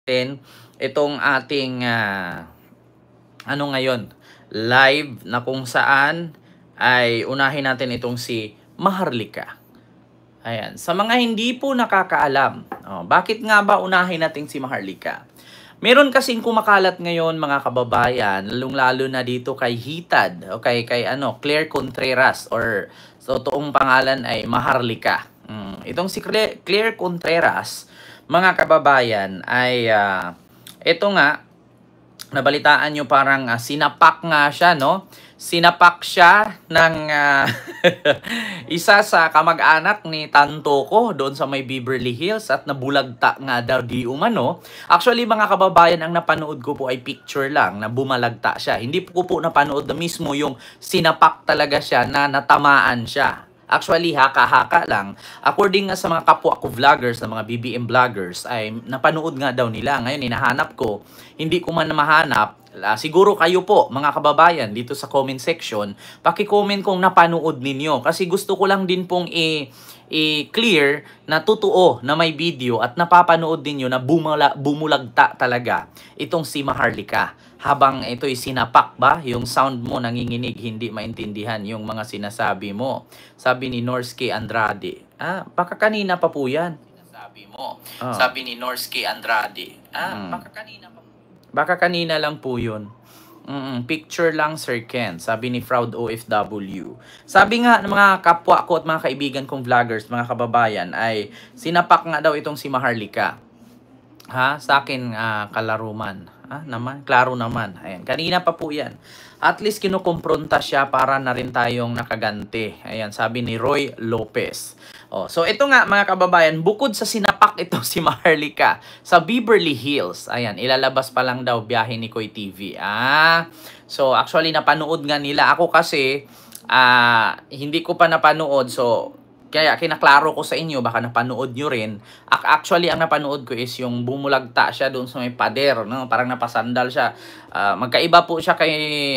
natin itong ating ano ngayon, live na kung saan ay unahin natin itong si Maharlika. Ayan, sa mga hindi po nakakaalam, bakit nga ba unahin natin si Maharlika? Meron kasing kumakalat ngayon mga kababayan, lalong-lalo na dito kay Hitad, o kay Claire Contreras, or so toong pangalan ay Maharlika. Itong si Claire Contreras, mga kababayan, ay ito nga, nabalitaan nyo parang sinapak nga siya, no? Sinapak siya ng isa sa kamag-anak ni Tanto ko doon sa may Beverly Hills at nabulagta nga daw di umano. Actually mga kababayan, ang napanood ko po ay picture lang na bumalagta siya. Hindi ko po napanood na mismo yung sinapak talaga siya na natamaan siya. Actually, haka-haka lang. According nga sa mga kapwa ko vloggers, na mga BBM vloggers, ay napanood nga daw nila. Ngayon, hinahanap ko. Hindi ko man mahanap. Siguro kayo po, mga kababayan, dito sa comment section, paki-comment kung napanood ninyo. Kasi gusto ko lang din pong i-clear na totoo na may video at napapanood ninyo na bumulagta talaga itong si Maharlika. Habang ito'y sinapak ba, yung sound mo nanginginig, hindi maintindihan yung mga sinasabi mo. Sabi ni Norsky Andrade. Baka kanina pa po yan. Sinasabi mo. Sabi ni Norsky Andrade. Baka kanina lang po yun. Picture lang, Sir Ken. Sabi ni Proud OFW. Sabi nga ng mga kapwa ko at mga kaibigan kong vloggers, mga kababayan, ay sinapak nga daw itong si Maharlika. Sa akin, kalaruman. Klaro naman. Ayan, kanina pa po yan. At least kinukumpronta siya para na rin tayong nakaganti. Ayan, sabi ni Roy Lopez. So ito nga mga kababayan, bukod sa sinapak ito si Maharlika sa Beverly Hills. Ayan, ilalabas pa lang daw biyahe ni Koy TV. So actually napanood nga nila. Ako kasi hindi ko pa napanood. So kaya kinaklaro ko sa inyo, baka napanood nyo rin. Actually, ang napanood ko is yung bumulagta siya doon sa may pader, no? Parang napasandal siya. Magkaiba po siya kay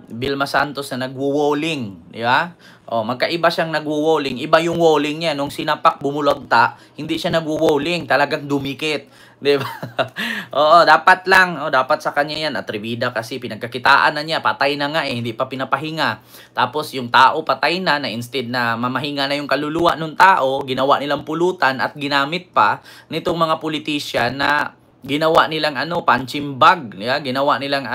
Vilma Santos na nagwo-walling, di ba? Magkaiba siyang nagwo-walling. Iba yung walling niya. Nung sinapak, bumulagta, hindi siya nagwo-walling. Talagang dumikit. Di ba? Dapat lang. Dapat sa kanya yan. Atribida kasi pinagkakitaan na niya. Patay na nga hindi pa pinapahinga. Tapos yung tao patay na instead na mamahinga na yung kaluluwa ng tao, ginawa nilang pulutan at ginamit pa nitong mga politician na ginawa nilang punching bag, ginawa nilang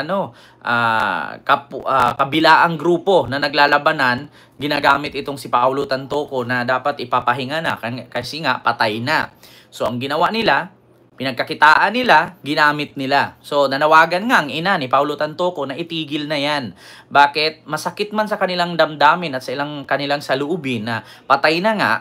kabilaang grupo na naglalabanan, ginagamit itong si Paulo Tantoco na dapat ipapahinga na kasi nga patay na. So ang ginawa nila, pinagkakitaan nila, ginamit nila. So nanawagan nga ang ina ni Paulo Tantoco na itigil na yan. Bakit? Masakit man sa kanilang damdamin at sa kanilang saluubin na patay na nga,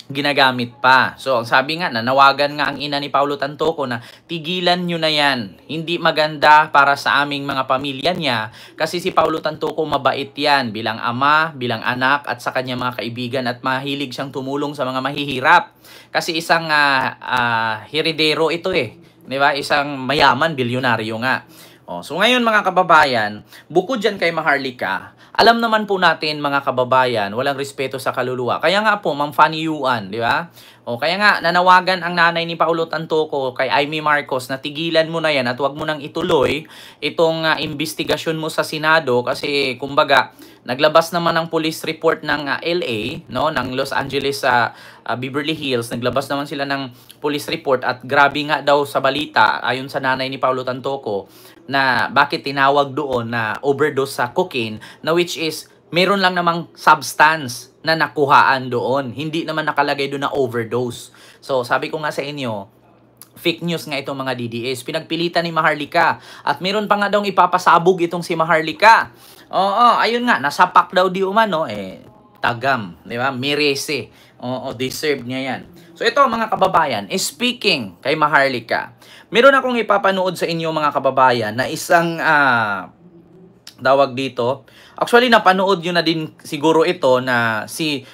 ginagamit pa. So, ang sabi nga, nanawagan nga ang ina ni Paulo Tantoco na tigilan nyo na yan. Hindi maganda para sa aming mga pamilya niya kasi si Paulo Tantoco mabait yan bilang ama, bilang anak at sa kanya mga kaibigan at mahilig siyang tumulong sa mga mahihirap. Kasi isang heredero ito di ba? Isang mayaman, bilyonaryo nga. So ngayon mga kababayan, bukod dyan kay Maharlika, alam naman po natin mga kababayan, walang respeto sa kaluluwa. Kaya nga po, Ma'am Fanny Yuan, di ba? Kaya nga, nanawagan ang nanay ni Paulo Tantoco kay Amy Marcos na tigilan mo na yan at huwag mo nang ituloy itong investigasyon mo sa Senado kasi kumbaga, naglabas naman ng police report ng LA, ng Los Angeles sa Beverly Hills. Naglabas naman sila ng police report at grabe nga daw sa balita, ayon sa nanay ni Paulo Tantoco, na bakit tinawag doon na overdose sa cocaine, na which is meron lang namang substance na nakuhaan doon. Hindi naman nakalagay doon na overdose. So sabi ko nga sa inyo, fake news nga itong mga DDS. Pinagpilitan ni Maharlika. At meron pa nga daw ipapasabog itong si Maharlika. Ayun nga, nasapak daw di umano, tagam, di ba? Merese. Deserve niya yan. So ito mga kababayan, speaking kay Maharlika, meron akong ipapanood sa inyo mga kababayan na isang tawag dito. Actually napanood nyo na din siguro ito na si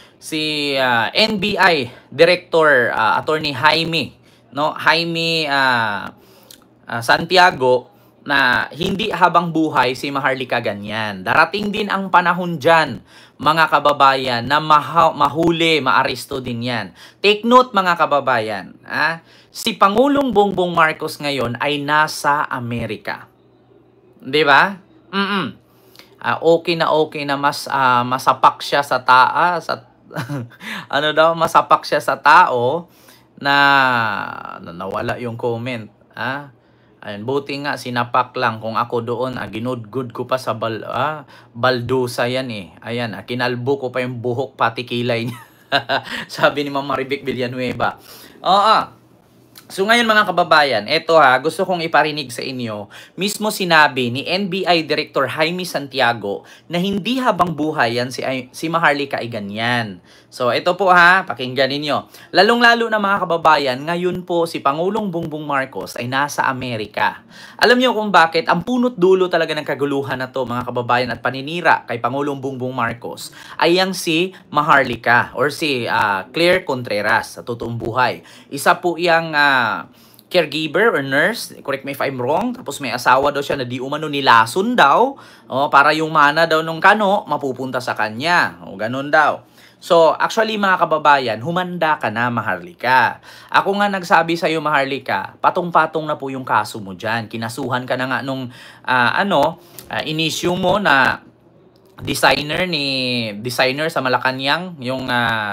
NBI Director Attorney Jaime Santiago, na hindi habang buhay si Maharlika ganyan. Darating din ang panahon dyan, mga kababayan, na mahuli, maaresto din yan. Take note mga kababayan. si Pangulong Bongbong Marcos ngayon ay nasa Amerika. 'Di ba? Okay na masapak siya sa ano daw, masapak siya sa tao na nawala yung comment. Ayun, buti nga sinapak lang. Kung ako doon, ginudgud ko pa sa baldusa yan eh. Ayan, kinalbo ko pa yung buhok pati kilay niya. Sabi ni Ma'am Maribek Villanueva. Oo. So ngayon mga kababayan, eto gusto kong iparinig sa inyo, mismo sinabi ni NBI Director Jaime Santiago na hindi habang buhay yan si Maharlika ay ganyan. So ito po pakinggan ninyo. Lalong-lalo na mga kababayan, ngayon po si Pangulong Bongbong Marcos ay nasa Amerika. Alam niyo kung bakit? Ang punot dulo talaga ng kaguluhan na to mga kababayan at paninira kay Pangulong Bongbong Marcos ay yang si Maharlika or si Claire Contreras sa totoong buhay. Isa po yang caregiver or nurse, correct me if I'm wrong, tapos may asawa daw siya na di umano nilason daw, para yung mana daw nung kano mapupunta sa kanya, ganun daw. So, actually mga kababayan, humanda ka na Maharlika. Ako nga nagsabi sa iyo Maharlika, patong-patong na po yung kaso mo dyan. Kinasuhan ka na nga nung inisyu mo na designer sa Malacanang, yung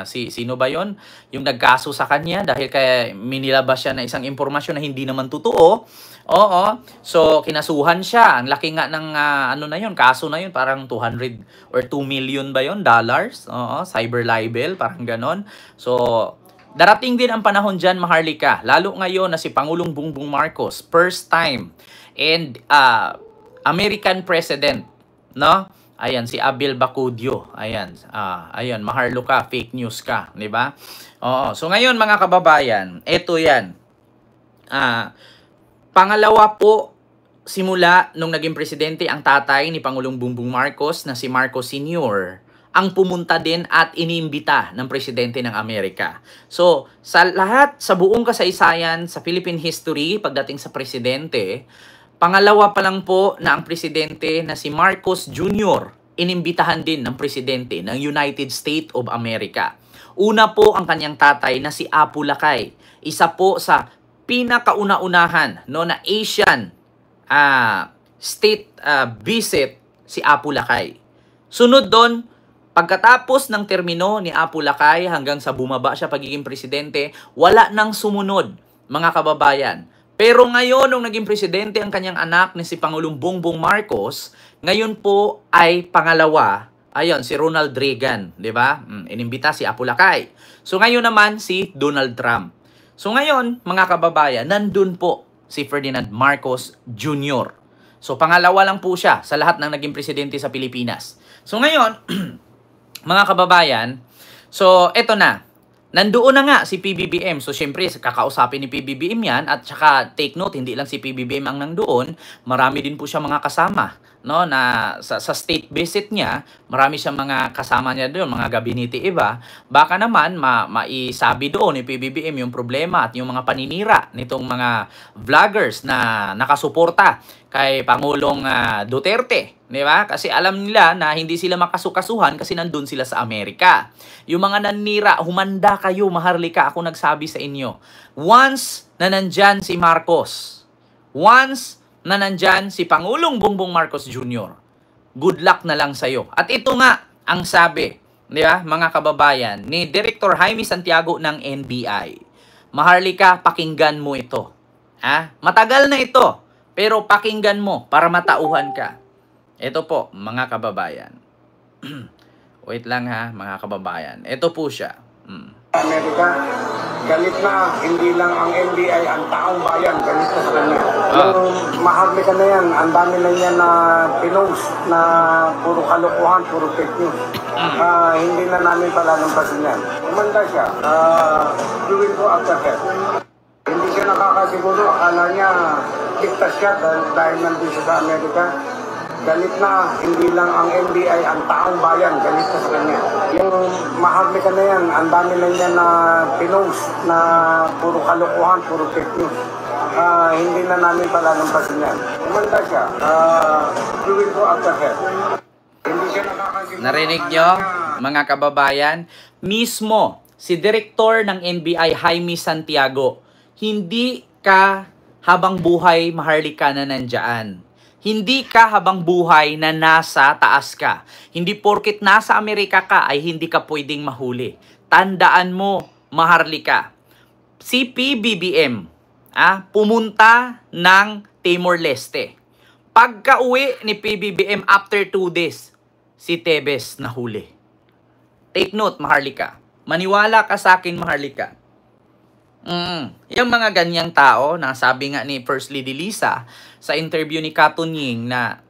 sino ba yon, yung nagkaso sa kanya dahil kaya minilabas siya na isang impormasyon na hindi naman totoo. Oo, so kinasuhan siya. Ang laki nga ng kaso na yun, parang 200 or 2 million ba yon dollars. Oo, cyber libel, parang ganon. So darating din ang panahon dyan Maharlika, lalo ngayon na si Pangulong Bongbong Marcos, first time and American president, no? Ayan, si Abel Bacudio. Ayan, Maharlika, fake news ka, di ba? Oo. So ngayon mga kababayan, eto yan. Pangalawa po, simula nung naging presidente ang tatay ni Pangulong Bongbong Marcos na si Marcos Sr., ang pumunta din at inimbita ng presidente ng Amerika. So, sa buong kasaysayan sa Philippine history, pagdating sa presidente, pangalawa pa lang po na ang presidente na si Marcos Jr. inimbitahan din ng presidente ng United States of America. Una po ang kanyang tatay na si Apu Lakay. Isa po sa pinakauna-unahan na Asian state visit si Apu Lakay. Sunod doon, pagkatapos ng termino ni Apu Lakay hanggang sa bumaba siya pagiging presidente, wala nang sumunod mga kababayan. Pero ngayon, nung naging presidente ang kanyang anak ni si Pangulong Bongbong Marcos, ngayon po ay pangalawa, ayun, si Ronald Reagan, di ba? Inimbita si Apu Lakay. So ngayon naman si Donald Trump. So ngayon, mga kababayan, nandun po si Ferdinand Marcos Jr. So pangalawa lang po siya sa lahat ng naging presidente sa Pilipinas. So ngayon, mga kababayan, so eto na. Nandoon na nga si PBBM. So, syempre, kakausapin ni PBBM yan. At saka, take note, hindi lang si PBBM ang nandoon. Marami din po siya mga kasama. No? Na sa state visit niya, marami siya mga kasama niya doon, mga gabinete iba. Baka naman, maisabi doon ni PBBM yung problema at yung mga paninira nitong mga vloggers na nakasuporta kay Pangulong Duterte. Di ba? Kasi alam nila na hindi sila makasukasuhan kasi nandun sila sa Amerika. Yung mga nanira, humanda kayo, Maharlika, ako nagsabi sa inyo. Once na nandyan si Marcos, once na nandyan si Pangulong Bongbong Marcos Jr., good luck na lang sa'yo. At ito nga ang sabi, di ba, mga kababayan, ni Director Jaime Santiago ng NBI. Maharlika, pakinggan mo ito. Matagal na ito, pero pakinggan mo para matauhan ka. Ito po, mga kababayan. Wait lang mga kababayan. Ito po siya. Amerika, galit na, hindi lang ang NBI, ang taong bayan, galit na sa kanya. Yung Maharlika na yan, ang dami na yan na pinost na puro kalokohan, puro fake news. Hindi na namin palalampasin yan. Umanda siya, doing ko after her. Hindi siya nakakasiguro, akala niya, ligtas siya dahil nandun siya sa Amerika. Galit na, hindi lang ang NBI, ang taong bayan, galit na sa kanya. Yung Maharlika na yan, ang dami na yan na pinost na puro kalokohan, puro fake news. Hindi na namin palalampasin yan. Umanda siya, doing ko after her. Hindi siya nakakasiguro. Narinig nyo, mga kababayan? Mismo, si Direktor ng NBI, Jaime Santiago, hindi ka habang buhay, Maharlika, na nandyan. Hindi ka habang buhay na nasa taas ka. Hindi porkit nasa Amerika ka ay hindi ka pwedeng mahuli. Tandaan mo, Maharlika, si PBBM pumunta ng Timor-Leste. Pagka-uwi ni PBBM after 2 days, si Tebes nahuli. Take note, Maharlika. Maniwala ka sa akin, Maharlika. Yung mga ganyang tao na sabi nga ni First Lady Lisa sa interview ni Katunying na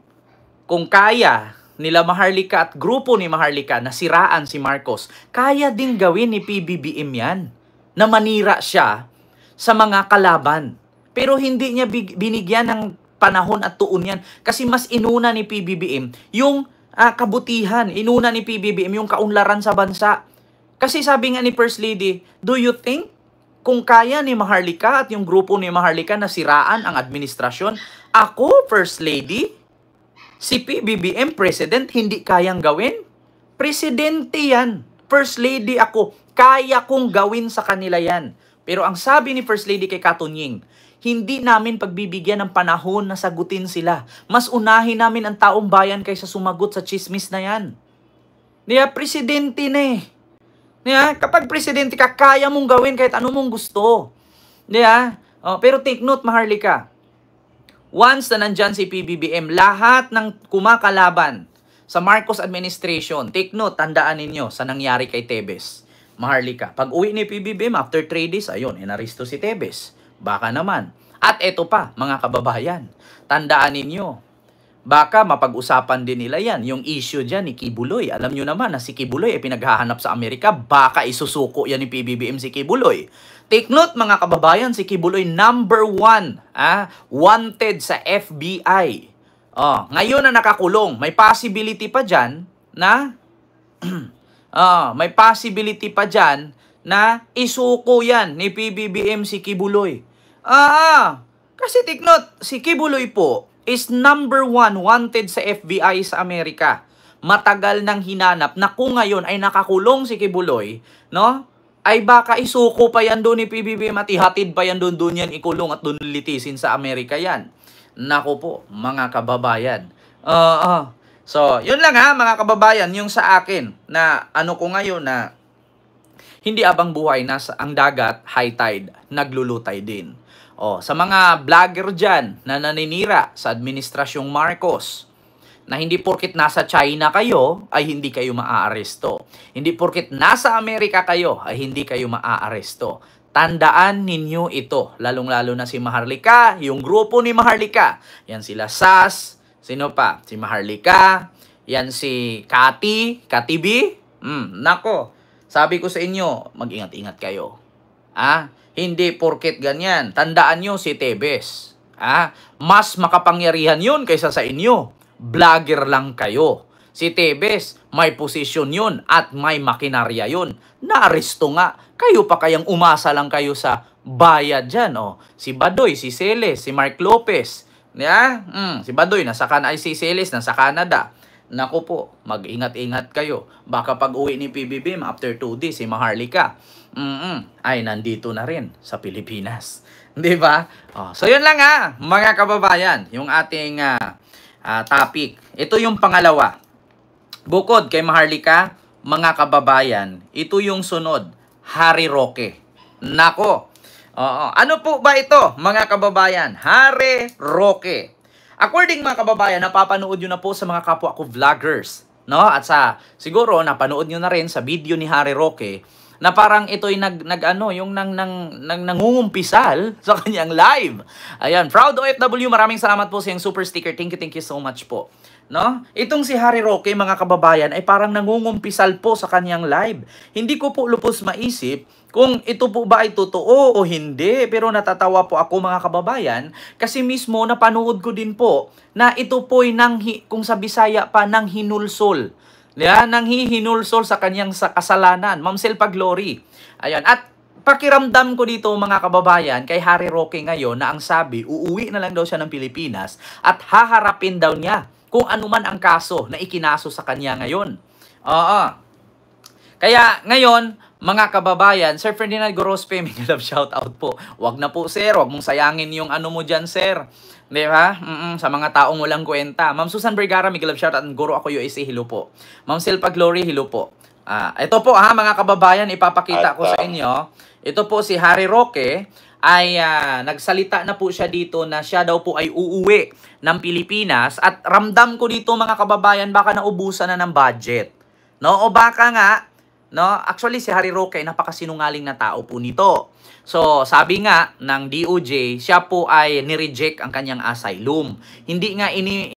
kung kaya nila Maharlika at grupo ni Maharlika na siraan si Marcos, kaya din gawin ni PBBM yan na manira siya sa mga kalaban. Pero hindi niya binigyan ng panahon at tuon yan kasi mas inuna ni PBBM yung kabutihan, inuna ni PBBM yung kaunlaran sa bansa. Kasi sabi nga ni First Lady, do you think kung kaya ni Maharlika at yung grupo ni Maharlika na siraan ang administrasyon, ako, First Lady, si PBBM President, hindi kayang gawin? Presidente yan. First Lady ako. Kaya kong gawin sa kanila yan. Pero ang sabi ni First Lady kay Katunying, hindi namin pagbibigyan ng panahon na sagutin sila. Mas unahin namin ang taong bayan kaysa sumagot sa chismis na yan. Niya, presidente na eh. Niya, kapag presidente ka, kaya mong gawin kahit ano mong gusto. Niya, pero take note, Maharlika. Once na nandyan si PBBM, lahat ng kumakalaban sa Marcos administration, take note, tandaan ninyo sa nangyari kay Tebes. Maharlika, pag uwi ni PBBM, after 3 days, ayun, inaristo si Tebes. Baka naman. At eto pa, mga kababayan, tandaan ninyo, baka mapag-usapan din nila yan, yung issue dyan ni Kibuloy. Alam nyo naman na si Kibuloy ay pinaghahanap sa Amerika, baka isusuko yan ni PBBM si Kibuloy. Take note, mga kababayan, si Kibuloy number 1, wanted sa FBI. Ngayon na nakakulong, may possibility pa dyan na isuko yan ni PBBM si Kibuloy. Kasi take note, si Kibuloy po is number 1 wanted sa FBI sa Amerika. Matagal nang hinanap na kung ngayon ay nakakulong si Kibuloy, no? Ay baka isuko pa yan doon ni PBBM at ihatid pa yan doon yan ikulong at doon litisin sa Amerika yan. Nako po, mga kababayan. So, yun lang mga kababayan, yung sa akin na ano ko ngayon na hindi abang buhay na ang dagat, high tide, naglulutay din. Sa mga vlogger dyan na naninira sa administrasyong Marcos, na hindi porkit nasa China kayo, ay hindi kayo maaaresto. Hindi porkit nasa Amerika kayo, ay hindi kayo maaaresto. Tandaan ninyo ito, lalong-lalo na si Maharlika, yung grupo ni Maharlika. Yan sila Sas, sino pa? Si Maharlika, yan si Kati B. Nako, sabi ko sa inyo, mag-ingat-ingat kayo. Hindi porket ganyan. Tandaan nyo si Tebes. Mas makapangyarihan yun kaysa sa inyo. Vlogger lang kayo. Si Tebes, may posisyon yun at may makinarya yun. Naaresto nga. Kayo pa kayang umasa lang kayo sa bayad dyan. Si Badoy, si Celes, si Mark Lopez. Si Badoy, si Celes, nasa Canada. Naku po, mag-ingat-ingat kayo. Baka pag uwi ni PBBM after 2 days, si Maharlika, ay nandito na rin sa Pilipinas. Di ba? So yun lang mga kababayan, yung ating topic. Ito yung pangalawa. Bukod kay Maharlika, mga kababayan, ito yung sunod, Harry Roque. Nako. Ano po ba ito, mga kababayan? Harry Roque. According mga kababayan, napapanood nyo na po sa mga kapwa ko vloggers, no? At siguro napanood nyo na rin sa video ni Harry Roque na parang ito'y yung nangungumpisal sa kanyang live. Ayan, Proud OFW, maraming salamat po sa iyong super sticker. Thank you so much po. No? Itong si Harry Roque, mga kababayan, ay parang nangungumpisal po sa kanyang live. Hindi ko po lupos maisip kung ito po ba ay totoo o hindi. Pero natatawa po ako, mga kababayan, kasi mismo napanood ko din po na ito po'y kung sa Bisaya pa, nang hinulsol. Nang hihinulsol sa kanyang kasalanan. Ma'am Selpa Glory. Ayan. At pakiramdam ko dito, mga kababayan, kay Harry Roque ngayon na ang sabi, uuwi na lang daw siya ng Pilipinas at haharapin daw niya kung ano man ang kaso na ikinaso sa kanya ngayon. Kaya ngayon, mga kababayan, Sir Ferdinand Gorospe, may love shout out po. Wag na po sir, wag mong sayangin yung ano mo dyan sir. Di ba? Sa mga taong walang kwenta. Ma'am Susan Vergara, may love shout out. Guro ako USA, hello po. Ma'am Silpa Glory, hello po. Ito po mga kababayan, ipapakita ko sa inyo. Ito po si Harry Roque ay nagsalita na po siya dito na siya daw po ay uuwi ng Pilipinas at ramdam ko dito mga kababayan baka naubusan na ng budget. No? O baka nga, no? Actually si Harry Roque napakasinungaling na tao po nito. So, sabi nga ng DOJ, siya po ay nireject ang kanyang asylum. Hindi nga